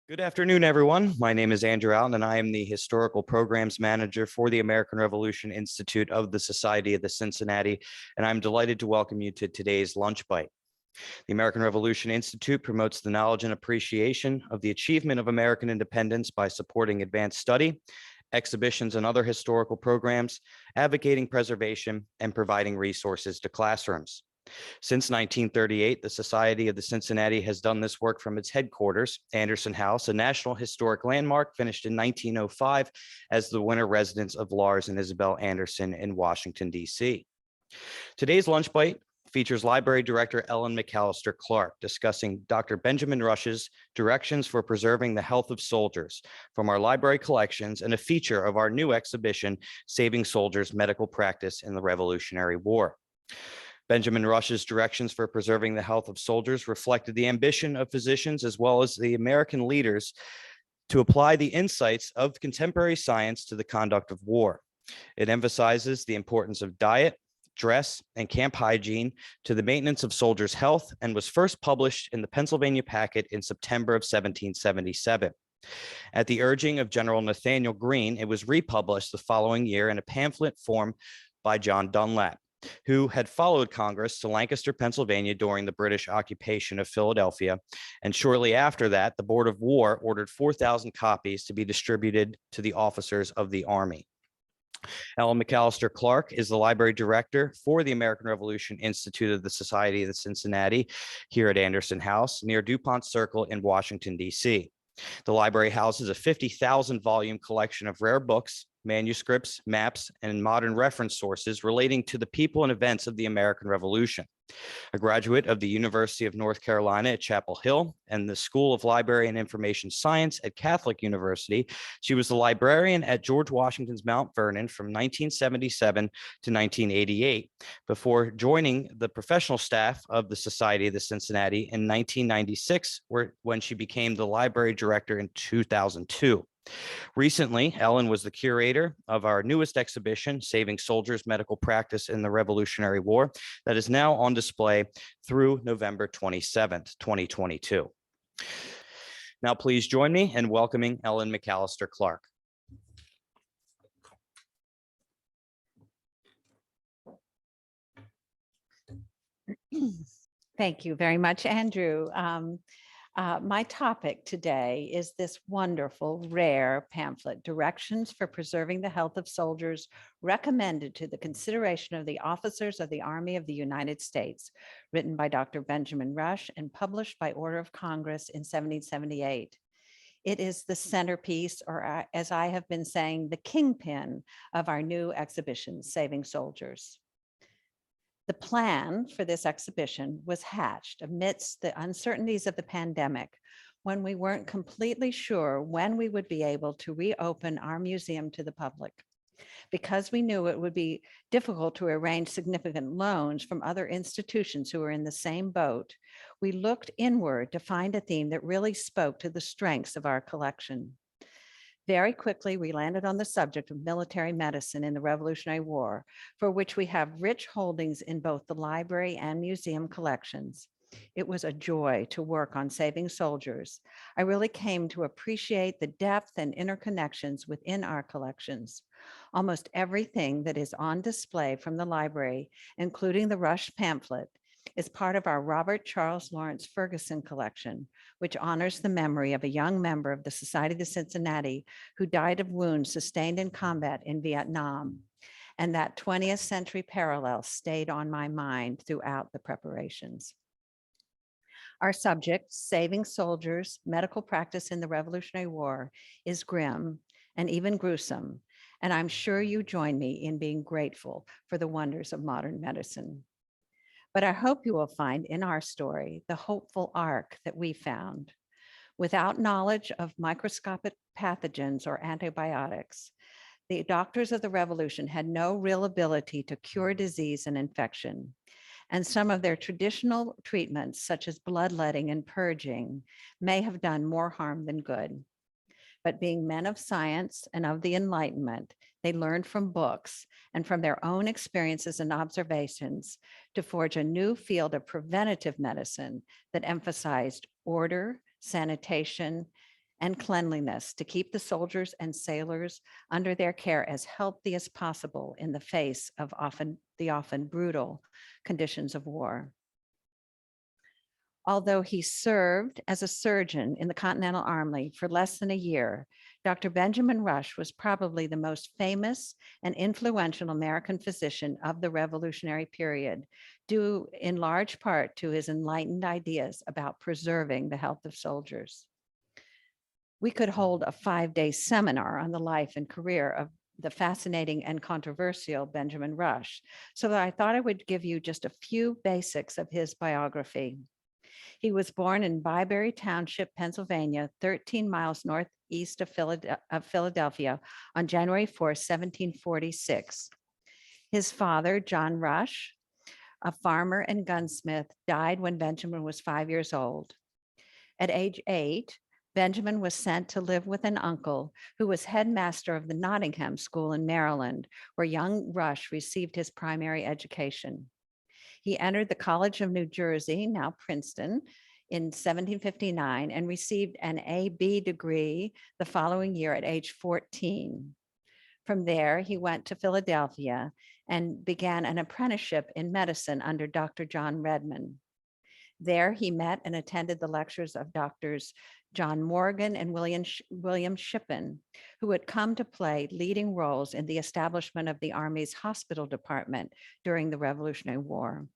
Good afternoon, everyone. My name is Andrew Allen, and I am the Historical Programs Manager for the American Revolution Institute of the Society of the Cincinnati, and I'm delighted to welcome you to today's Lunch Bite. The American Revolution Institute promotes the knowledge and appreciation of the achievement of American independence by supporting advanced study, exhibitions, and other historical programs, advocating preservation, and providing resources to classrooms. Since 1938, the Society of the Cincinnati has done this work from its headquarters, Anderson House, a National Historic Landmark finished in 1905 as the winter residence of Lars and Isabel Anderson in Washington, D.C. Today's Lunch Bite features Library Director Ellen McCallister Clark discussing Dr. Benjamin Rush's Directions for Preserving the Health of Soldiers from our library collections and a feature of our new exhibition, Saving Soldiers Medical Practice in the Revolutionary War. Benjamin Rush's Directions for Preserving the Health of Soldiers reflected the ambition of physicians as well as the American leaders to apply the insights of contemporary science to the conduct of war. It emphasizes the importance of diet, dress, and camp hygiene to the maintenance of soldiers' health and was first published in the Pennsylvania Packet in September of 1777. At the urging of General Nathanael Greene, it was republished the following year in a pamphlet form by John Dunlap, who had followed Congress to Lancaster, Pennsylvania during the British occupation of Philadelphia. And shortly after that, the Board of War ordered 4,000 copies to be distributed to the officers of the Army. Ellen McCallister Clark is the library director for the American Revolution Institute of the Society of the Cincinnati here at Anderson House near DuPont Circle in Washington, D.C. The library houses a 50,000 volume collection of rare books, manuscripts, maps, and modern reference sources relating to the people and events of the American Revolution. A graduate of the University of North Carolina at Chapel Hill and the School of Library and Information Science at Catholic University, she was the librarian at George Washington's Mount Vernon from 1977 to 1988 before joining the professional staff of the Society of the Cincinnati in 1996, when she became the library director in 2002. Recently, Ellen was the curator of our newest exhibition, Saving Soldiers Medical Practice in the Revolutionary War, that is now on display through November 27th, 2022. Now, please join me in welcoming Ellen McCallister Clark. Thank you very much, Andrew. My topic today is this wonderful, rare pamphlet, Directions for Preserving the Health of Soldiers, recommended to the consideration of the officers of the Army of the United States, written by Dr. Benjamin Rush and published by order of Congress in 1778. It is the centerpiece, or as I have been saying, the kingpin of our new exhibition, Saving Soldiers. The plan for this exhibition was hatched amidst the uncertainties of the pandemic, when we weren't completely sure when we would be able to reopen our museum to the public. Because we knew it would be difficult to arrange significant loans from other institutions who were in the same boat, we looked inward to find a theme that really spoke to the strengths of our collection. Very quickly, we landed on the subject of military medicine in the Revolutionary War, for which we have rich holdings in both the library and museum collections. It was a joy to work on Saving Soldiers. I really came to appreciate the depth and interconnections within our collections. Almost everything that is on display from the library, including the Rush pamphlet, is part of our Robert Charles Lawrence Ferguson collection, which honors the memory of a young member of the Society of the Cincinnati who died of wounds sustained in combat in Vietnam. And that 20th century parallel stayed on my mind throughout the preparations. Our subject, Saving Soldiers, Medical Practice in the Revolutionary War, is grim and even gruesome, and I'm sure you join me in being grateful for the wonders of modern medicine. But I hope you will find in our story the hopeful arc that we found. Without knowledge of microscopic pathogens or antibiotics, the doctors of the Revolution had no real ability to cure disease and infection. And some of their traditional treatments, such as bloodletting and purging, may have done more harm than good. But being men of science and of the Enlightenment, they learned from books and from their own experiences and observations to forge a new field of preventative medicine that emphasized order, sanitation, and cleanliness to keep the soldiers and sailors under their care as healthy as possible in the face of often brutal conditions of war. Although he served as a surgeon in the Continental Army for less than a year, Dr. Benjamin Rush was probably the most famous and influential American physician of the Revolutionary period, due in large part to his enlightened ideas about preserving the health of soldiers. We could hold a 5-day seminar on the life and career of the fascinating and controversial Benjamin Rush, so I thought I would give you just a few basics of his biography. He was born in Byberry Township, Pennsylvania, 13 miles northeast of Philadelphia on January 4, 1746. His father, John Rush, a farmer and gunsmith, died when Benjamin was 5 years old. At age 8, Benjamin was sent to live with an uncle who was headmaster of the Nottingham School in Maryland, where young Rush received his primary education. He entered the College of New Jersey, now Princeton, in 1759 and received an A.B. degree the following year at age 14. From there, he went to Philadelphia and began an apprenticeship in medicine under Dr. John Redmond. There, he met and attended the lectures of Doctors John Morgan and William Shippen, who had come to play leading roles in the establishment of the Army's hospital department during the Revolutionary War.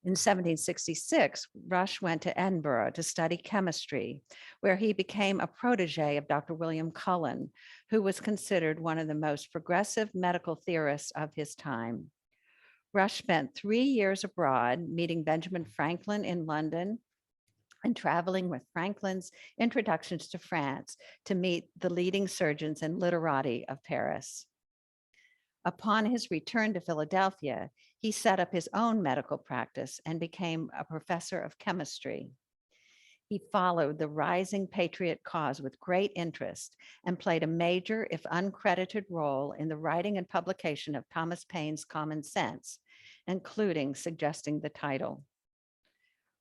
In 1766, Rush went to Edinburgh to study chemistry, where he became a protege of Dr. William Cullen, who was considered one of the most progressive medical theorists of his time. Rush spent 3 years abroad, meeting Benjamin Franklin in London and traveling with Franklin's introductions to France to meet the leading surgeons and literati of Paris. Upon his return to Philadelphia, he set up his own medical practice and became a professor of chemistry. He followed the rising patriot cause with great interest and played a major, if uncredited, role in the writing and publication of Thomas Paine's Common Sense, including suggesting the title.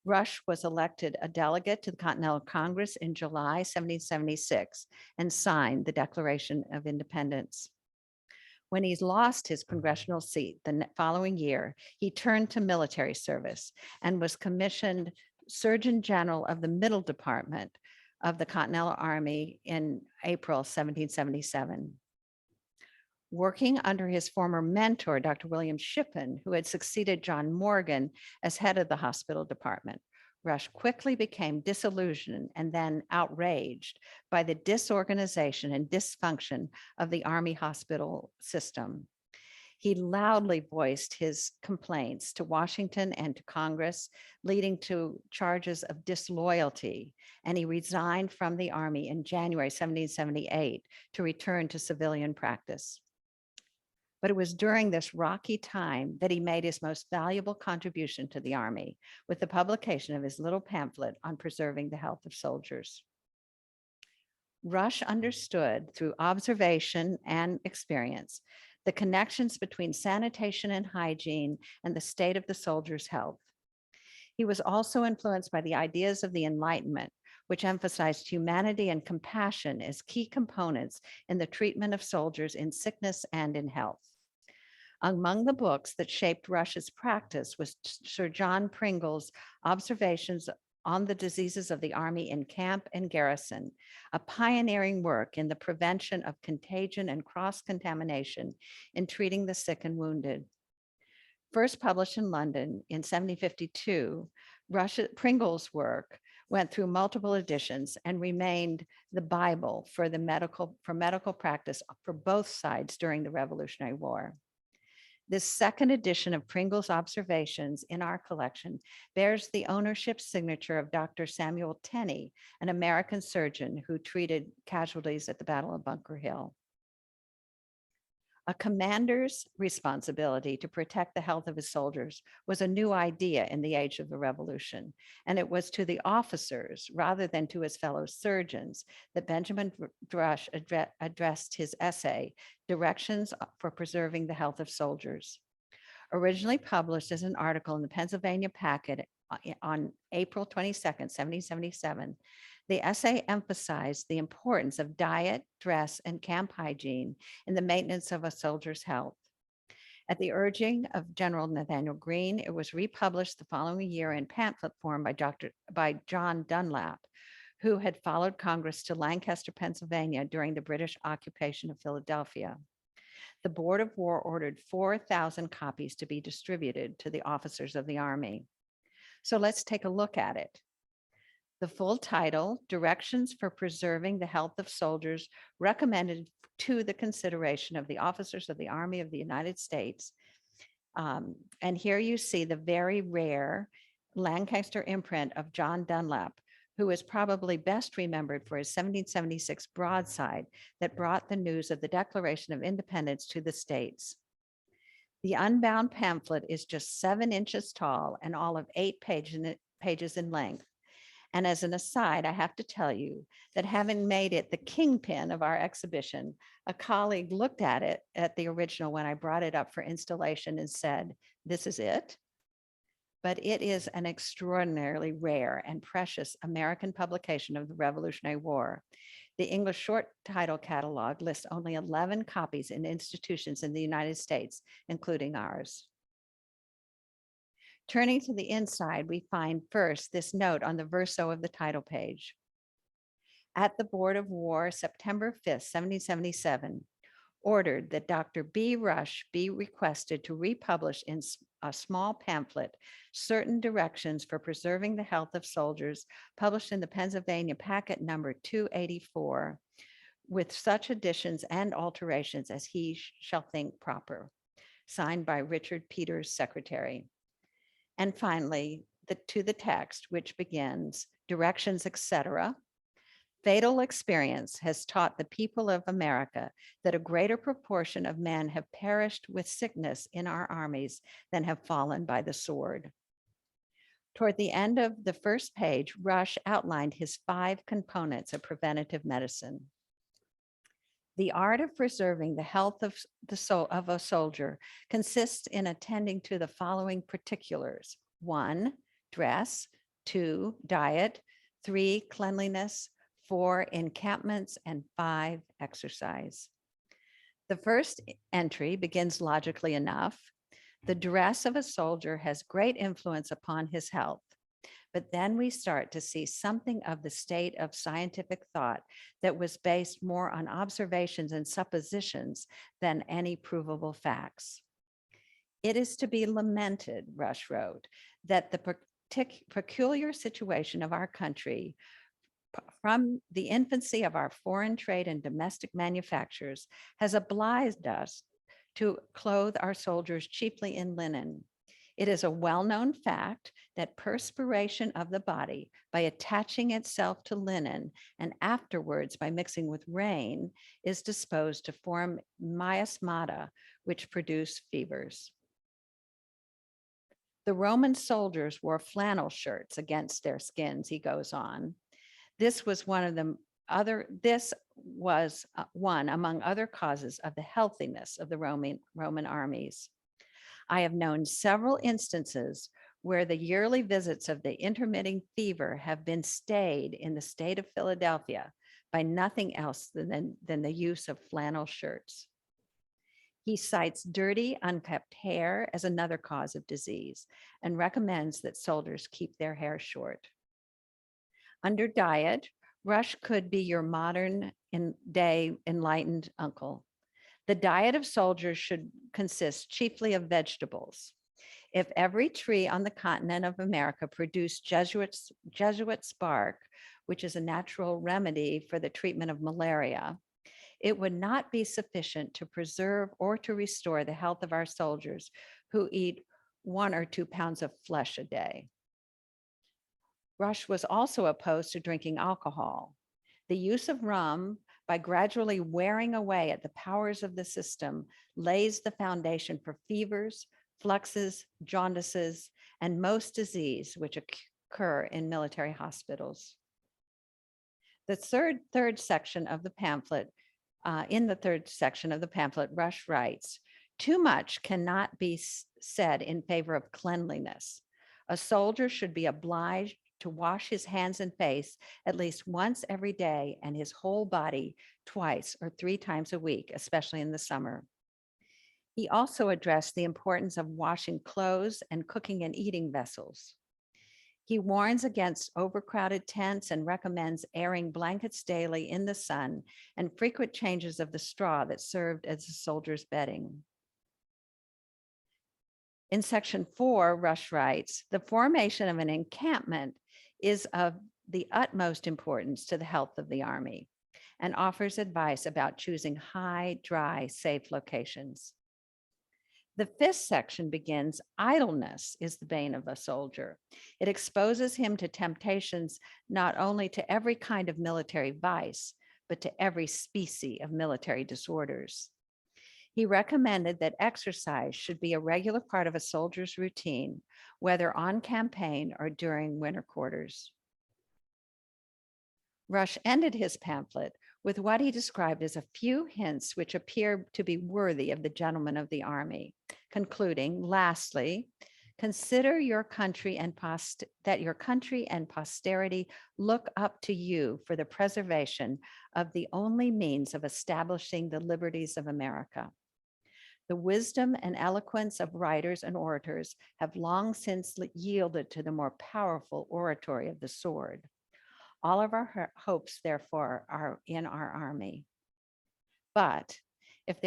Rush was elected a delegate to the Continental Congress in July 1776 and signed the Declaration of Independence. When he lost his congressional seat the following year, he turned to military service and was commissioned Surgeon General of the Middle Department of the Continental Army in April 1777. Working under his former mentor, Dr. William Shippen, who had succeeded John Morgan as head of the hospital department, Rush quickly became disillusioned and then outraged by the disorganization and dysfunction of the Army hospital system. He loudly voiced his complaints to Washington and to Congress, leading to charges of disloyalty, and he resigned from the Army in January 1778 to return to civilian practice. But it was during this rocky time that he made his most valuable contribution to the Army with the publication of his little pamphlet on preserving the health of soldiers. Rush understood through observation and experience the connections between sanitation and hygiene and the state of the soldiers' health. He was also influenced by the ideas of the Enlightenment, which emphasized humanity and compassion as key components in the treatment of soldiers in sickness and in health. Among the books that shaped Rush's practice was Sir John Pringle's Observations on the Diseases of the Army in Camp and Garrison, a pioneering work in the prevention of contagion and cross-contamination in treating the sick and wounded. First published in London in 1752, Pringle's work went through multiple editions and remained the Bible for medical practice for both sides during the Revolutionary War. This second edition of Pringle's Observations in our collection bears the ownership signature of Dr. Samuel Tenney, an American surgeon who treated casualties at the Battle of Bunker Hill. A commander's responsibility to protect the health of his soldiers was a new idea in the age of the Revolution, and it was to the officers rather than to his fellow surgeons that Benjamin Rush addressed his essay, Directions for Preserving the Health of Soldiers. Originally published as an article in the Pennsylvania Packet on April 22nd, 1777, The essay emphasized the importance of diet, dress, and camp hygiene in the maintenance of a soldier's health. At the urging of General Nathaniel Greene, it was republished the following year in pamphlet form by John Dunlap, who had followed Congress to Lancaster, Pennsylvania during the British occupation of Philadelphia. The Board of War ordered 4,000 copies to be distributed to the officers of the Army. So let's take a look at it. The full title, Directions for Preserving the Health of Soldiers, recommended to the consideration of the officers of the Army of the United States. And here you see the very rare Lancaster imprint of John Dunlap, who is probably best remembered for his 1776 broadside that brought the news of the Declaration of Independence to the states. The unbound pamphlet is just 7 inches tall and all of 8 pages in length. And as an aside, I have to tell you that having made it the kingpin of our exhibition, a colleague looked at it at the original when I brought it up for installation and said, "This is it?" But it is an extraordinarily rare and precious American publication of the Revolutionary War. The English short title catalog lists only 11 copies in institutions in the United States, including ours. Turning to the inside, we find first this note on the verso of the title page. At the Board of War, September 5th, 1777, ordered that Dr. B. Rush be requested to republish in a small pamphlet certain directions for preserving the health of soldiers, published in the Pennsylvania packet number 284, with such additions and alterations as he shall think proper. Signed by Richard Peters, Secretary. And finally, to the text, which begins, directions, etc. Fatal experience has taught the people of America that a greater proportion of men have perished with sickness in our armies than have fallen by the sword. Toward the end of the first page, Rush outlined his 5 components of preventative medicine. The art of preserving the health of a soldier consists in attending to the following particulars: 1, dress; 2, diet; 3, cleanliness; 4, encampments; and 5, exercise. The first entry begins logically enough. The dress of a soldier has great influence upon his health. But then we start to see something of the state of scientific thought that was based more on observations and suppositions than any provable facts. It is to be lamented, Rush wrote, that the peculiar situation of our country from the infancy of our foreign trade and domestic manufactures has obliged us to clothe our soldiers chiefly in linen. It is a well-known fact that perspiration of the body, by attaching itself to linen and afterwards by mixing with rain, is disposed to form miasmata, which produce fevers. The Roman soldiers wore flannel shirts against their skins, he goes on. This was one among other causes of the healthiness of the Roman armies. I have known several instances where the yearly visits of the intermitting fever have been stayed in the state of Philadelphia by nothing else than the use of flannel shirts. He cites dirty, unkept hair as another cause of disease and recommends that soldiers keep their hair short. Under diet, Rush could be your modern day enlightened uncle. The diet of soldiers should consist chiefly of vegetables. If every tree on the continent of America produced Jesuit bark, which is a natural remedy for the treatment of malaria, it would not be sufficient to preserve or to restore the health of our soldiers who eat 1 or 2 pounds of flesh a day. Rush was also opposed to drinking alcohol. The use of rum, by gradually wearing away at the powers of the system, lays the foundation for fevers, fluxes, jaundices, and most disease which occur in military hospitals. The third section of the pamphlet, Rush writes, "Too much cannot be said in favor of cleanliness. A soldier should be obliged to wash his hands and face at least once every day and his whole body twice or 3 times a week, especially in the summer. He also addressed the importance of washing clothes and cooking and eating vessels. He warns against overcrowded tents and recommends airing blankets daily in the sun and frequent changes of the straw that served as the soldiers' bedding. In section 4, Rush writes, the formation of an encampment is of the utmost importance to the health of the Army and offers advice about choosing high, dry, safe locations. The 5th section begins, idleness is the bane of a soldier. It exposes him to temptations not only to every kind of military vice, but to every species of military disorders. He recommended that exercise should be a regular part of a soldier's routine, whether on campaign or during winter quarters. Rush ended his pamphlet with what he described as a few hints which appear to be worthy of the gentlemen of the Army, concluding, lastly, consider your country and that your country and posterity look up to you for the preservation of the only means of establishing the liberties of America. The wisdom and eloquence of writers and orators have long since yielded to the more powerful oratory of the sword. All of our hopes, therefore, are in our army. But if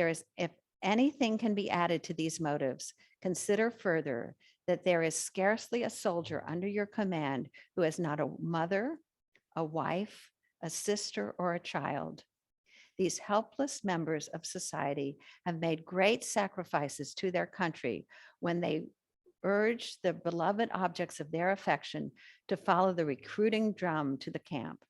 anything can be added to these motives, consider further that there is scarcely a soldier under your command who has not a mother, a wife, a sister, or a child. These helpless members of society have made great sacrifices to their country when they urge the beloved objects of their affection to follow the recruiting drum to the camp.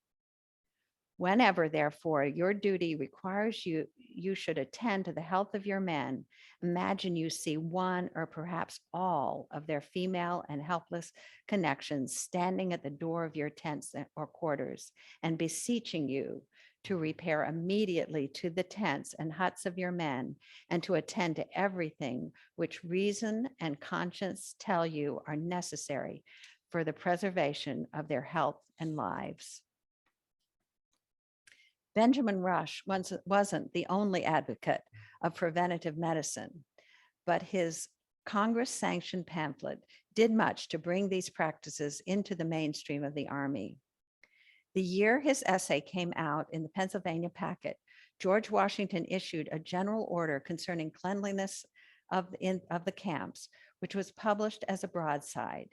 Whenever, therefore, your duty requires you should attend to the health of your men, imagine you see one or perhaps all of their female and helpless connections standing at the door of your tents or quarters and beseeching you to repair immediately to the tents and huts of your men and to attend to everything which reason and conscience tell you are necessary for the preservation of their health and lives. Benjamin Rush wasn't the only advocate of preventative medicine, but his Congress-sanctioned pamphlet did much to bring these practices into the mainstream of the Army. The year his essay came out in the Pennsylvania Packet, George Washington issued a general order concerning cleanliness of the camps, which was published as a broadside.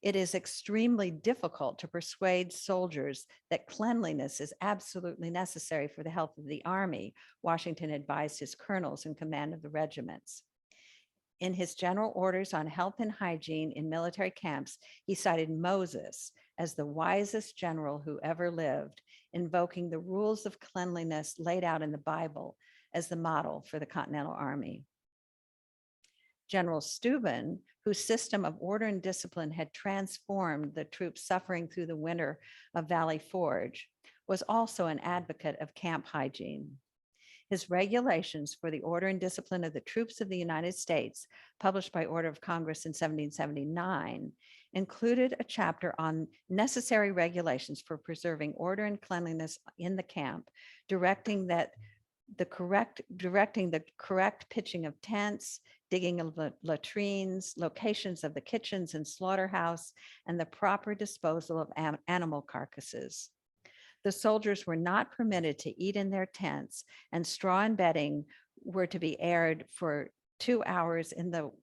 It is extremely difficult to persuade soldiers that cleanliness is absolutely necessary for the health of the Army, Washington advised his colonels in command of the regiments. In his general orders on health and hygiene in military camps, he cited Moses as the wisest general who ever lived, invoking the rules of cleanliness laid out in the Bible as the model for the Continental Army. General Steuben, whose system of order and discipline had transformed the troops suffering through the winter of Valley Forge, was also an advocate of camp hygiene. His regulations for the order and discipline of the troops of the United States, published by order of Congress in 1779, included a chapter on necessary regulations for preserving order and cleanliness in the camp, directing the correct pitching of tents, digging of latrines, locations of the kitchens and slaughterhouse, and the proper disposal of animal carcasses. The soldiers were not permitted to eat in their tents, and straw and bedding were to be aired for 2 hours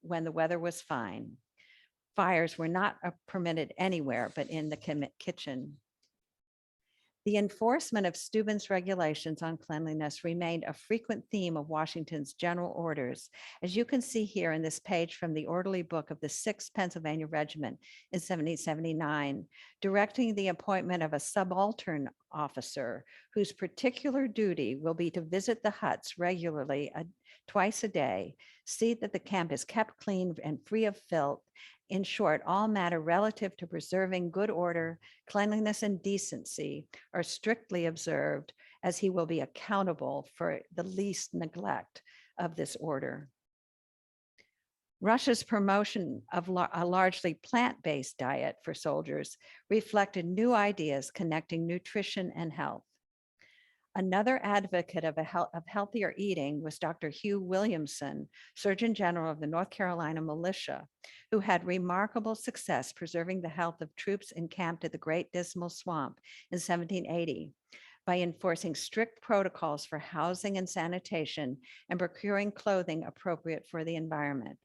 when the weather was fine. Fires were not permitted anywhere but in the kitchen. The enforcement of Steuben's regulations on cleanliness remained a frequent theme of Washington's general orders, as you can see here in this page from the orderly book of the 6th Pennsylvania Regiment in 1779, directing the appointment of a subaltern officer whose particular duty will be to visit the huts regularly twice a day, see that the camp is kept clean and free of filth. In short, all matter relative to preserving good order, cleanliness, and decency are strictly observed, as he will be accountable for the least neglect of this order. Russia's promotion of a largely plant-based diet for soldiers reflected new ideas connecting nutrition and health. Another advocate of healthier eating was Dr. Hugh Williamson, Surgeon General of the North Carolina Militia, who had remarkable success preserving the health of troops encamped at the Great Dismal Swamp in 1780 by enforcing strict protocols for housing and sanitation and procuring clothing appropriate for the environment.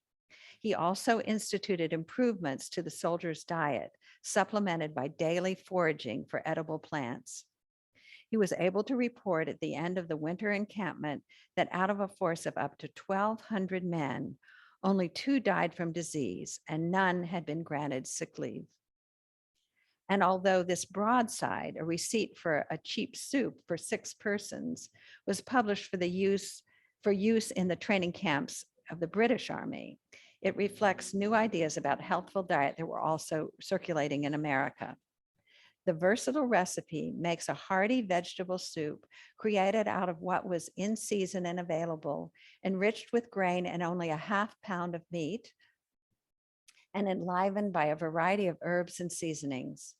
He also instituted improvements to the soldiers' diet, supplemented by daily foraging for edible plants. He was able to report at the end of the winter encampment that out of a force of up to 1,200 men, only 2 died from disease and none had been granted sick leave. And although this broadside, a receipt for a cheap soup for 6 persons, was published for use in the training camps of the British Army, it reflects new ideas about healthful diet that were also circulating in America. The versatile recipe makes a hearty vegetable soup created out of what was in season and available, enriched with grain and only a ½ pound of meat, and enlivened by a variety of herbs and seasonings.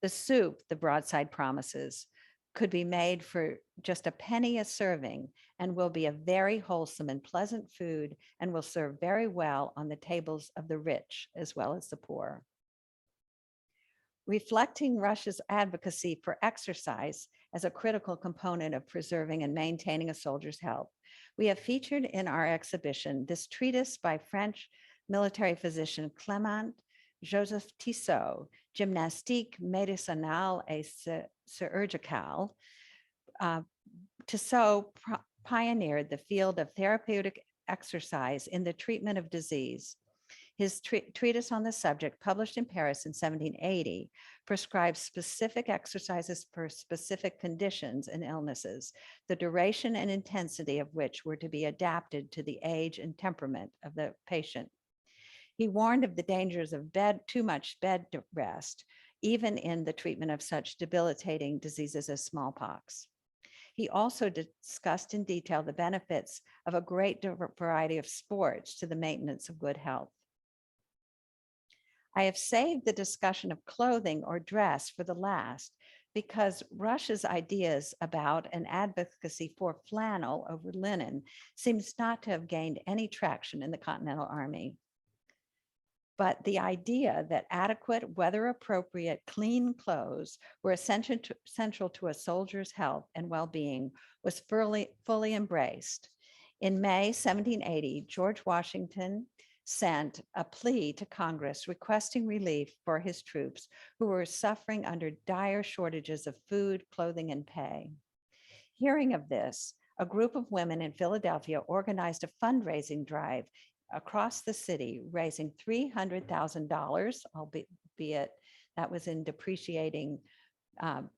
The soup, the broadside promises, could be made for just a penny a serving and will be a very wholesome and pleasant food and will serve very well on the tables of the rich as well as the poor. Reflecting Russia's advocacy for exercise as a critical component of preserving and maintaining a soldier's health, we have featured in our exhibition this treatise by French military physician Clément Joseph Tissot, Gymnastique médicinale et chirurgicale. Tissot pioneered the field of therapeutic exercise in the treatment of disease. His treatise on the subject, published in Paris in 1780, prescribes specific exercises for specific conditions and illnesses, the duration and intensity of which were to be adapted to the age and temperament of the patient. He warned of the dangers of too much bed rest, even in the treatment of such debilitating diseases as smallpox. He also discussed in detail the benefits of a great variety of sports to the maintenance of good health. I have saved the discussion of clothing or dress for the last because Russia's ideas about an advocacy for flannel over linen seems not to have gained any traction in the Continental Army. But the idea that adequate, weather-appropriate, clean clothes were essential to a soldier's health and well-being was fully embraced. In May 1780, George Washington sent a plea to Congress requesting relief for his troops who were suffering under dire shortages of food, clothing, and pay. Hearing of this, a group of women in Philadelphia organized a fundraising drive across the city, raising $300,000, albeit that was in depreciating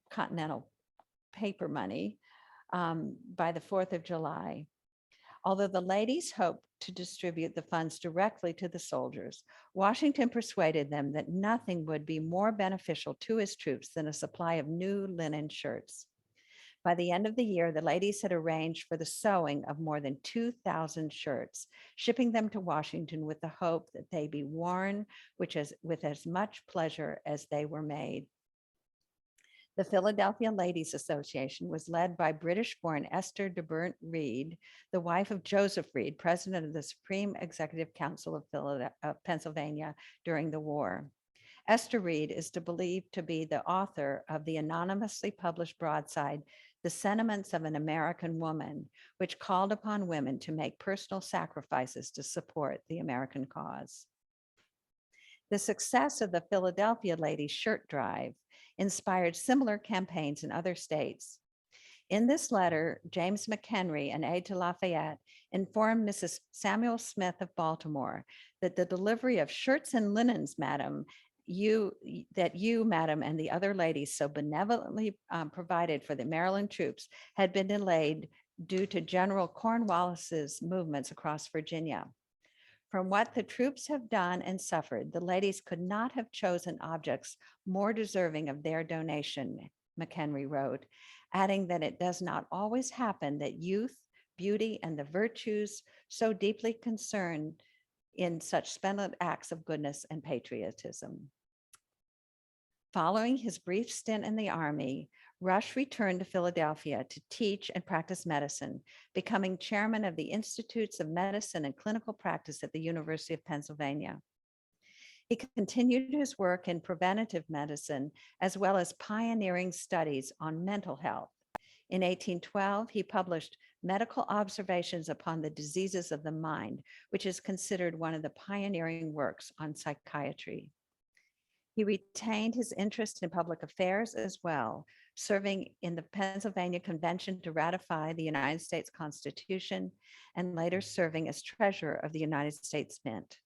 continental paper money, by the 4th of July. Although the ladies hoped to distribute the funds directly to the soldiers, Washington persuaded them that nothing would be more beneficial to his troops than a supply of new linen shirts. By the end of the year, the ladies had arranged for the sewing of more than 2,000 shirts, shipping them to Washington with the hope that they be worn with as much pleasure as they were made. The Philadelphia Ladies Association was led by British-born Esther de Burnt Reed, the wife of Joseph Reed, president of the Supreme Executive Council of Pennsylvania during the war. Esther Reed is believed to be the author of the anonymously published broadside, The Sentiments of an American Woman, which called upon women to make personal sacrifices to support the American cause. The success of the Philadelphia Ladies Shirt Drive inspired similar campaigns in other states. In this letter, James McHenry, an aide to Lafayette, informed Mrs. Samuel Smith of Baltimore that the delivery of shirts and linens, madam, you, madam, and the other ladies so benevolently provided for the Maryland troops had been delayed due to General Cornwallis's movements across Virginia. From what the troops have done and suffered, the ladies could not have chosen objects more deserving of their donation, McHenry wrote, adding that it does not always happen that youth, beauty, and the virtues so deeply concerned in such splendid acts of goodness and patriotism. Following his brief stint in the Army, Rush returned to Philadelphia to teach and practice medicine, becoming chairman of the Institutes of Medicine and Clinical Practice at the University of Pennsylvania. He continued his work in preventative medicine, as well as pioneering studies on mental health. In 1812, he published Medical Observations upon the Diseases of the Mind, which is considered one of the pioneering works on psychiatry. He retained his interest in public affairs as well, serving in the Pennsylvania Convention to ratify the United States Constitution, and later serving as treasurer of the United States Mint.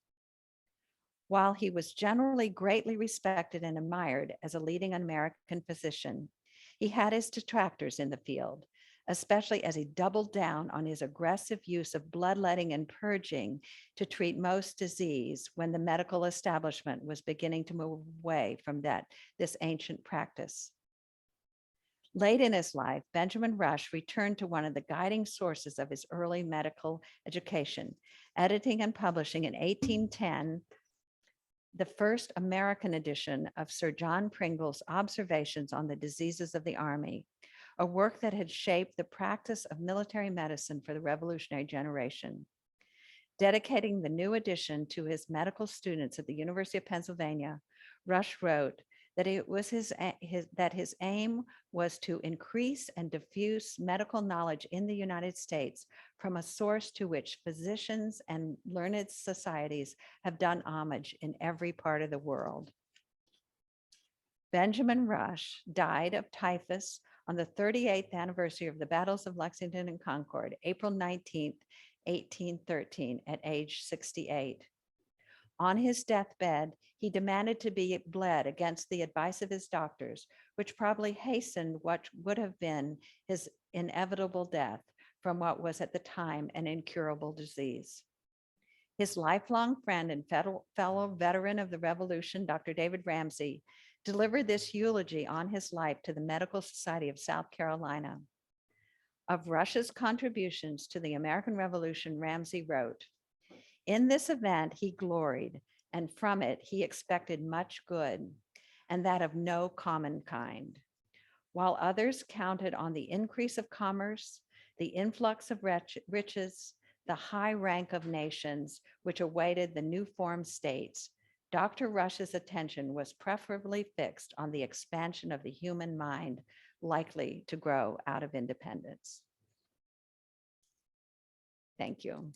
While he was generally greatly respected and admired as a leading American physician, he had his detractors in the field, especially as he doubled down on his aggressive use of bloodletting and purging to treat most disease when the medical establishment was beginning to move away from this ancient practice. Late in his life, Benjamin Rush returned to one of the guiding sources of his early medical education, editing and publishing in 1810 the first American edition of Sir John Pringle's Observations on the Diseases of the Army, a work that had shaped the practice of military medicine for the revolutionary generation. Dedicating the new edition to his medical students at the University of Pennsylvania, Rush wrote that it was his aim was to increase and diffuse medical knowledge in the United States from a source to which physicians and learned societies have done homage in every part of the world. Benjamin Rush died of typhus on the 38th anniversary of the battles of Lexington and Concord, April 19th, 1813, at age 68. On his deathbed, he demanded to be bled against the advice of his doctors, which probably hastened what would have been his inevitable death from what was at the time an incurable disease. His lifelong friend and fellow veteran of the Revolution, Dr. David Ramsey, delivered this eulogy on his life to the Medical Society of South Carolina. Of Rush's contributions to the American Revolution, Ramsey wrote, "In this event he gloried, and from it he expected much good, and that of no common kind. While others counted on the increase of commerce, the influx of riches, the high rank of nations which awaited the new formed states, Dr. Rush's attention was preferably fixed on the expansion of the human mind likely to grow out of independence." Thank you.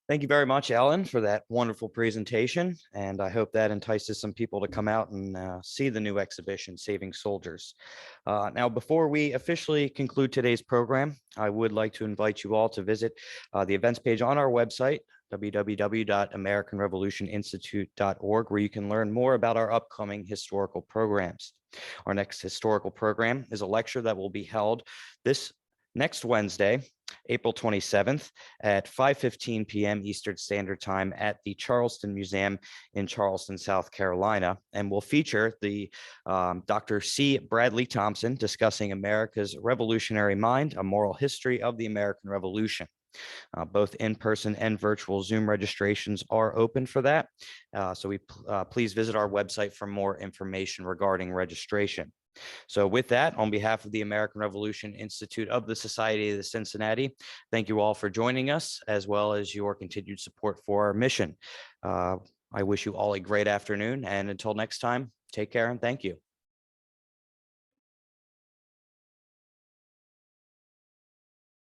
Thank you very much, Ellen, for that wonderful presentation. And I hope that entices some people to come out and see the new exhibition, Saving Soldiers. Now, before we officially conclude today's program, I would like to invite you all to visit the events page on our website, www.americanrevolutioninstitute.org, where you can learn more about our upcoming historical programs. Our next historical program is a lecture that will be held this next Wednesday, April 27th at 5:15 p.m. Eastern Standard Time at the Charleston Museum in Charleston, South Carolina, and will feature the Dr. C. Bradley Thompson discussing America's Revolutionary Mind, a Moral History of the American Revolution. Both in-person and virtual Zoom registrations are open for that. So please visit our website for more information regarding registration. So with that, on behalf of the American Revolution Institute of the Society of the Cincinnati, thank you all for joining us, as well as your continued support for our mission. I wish you all a great afternoon, and until next time, take care and thank you.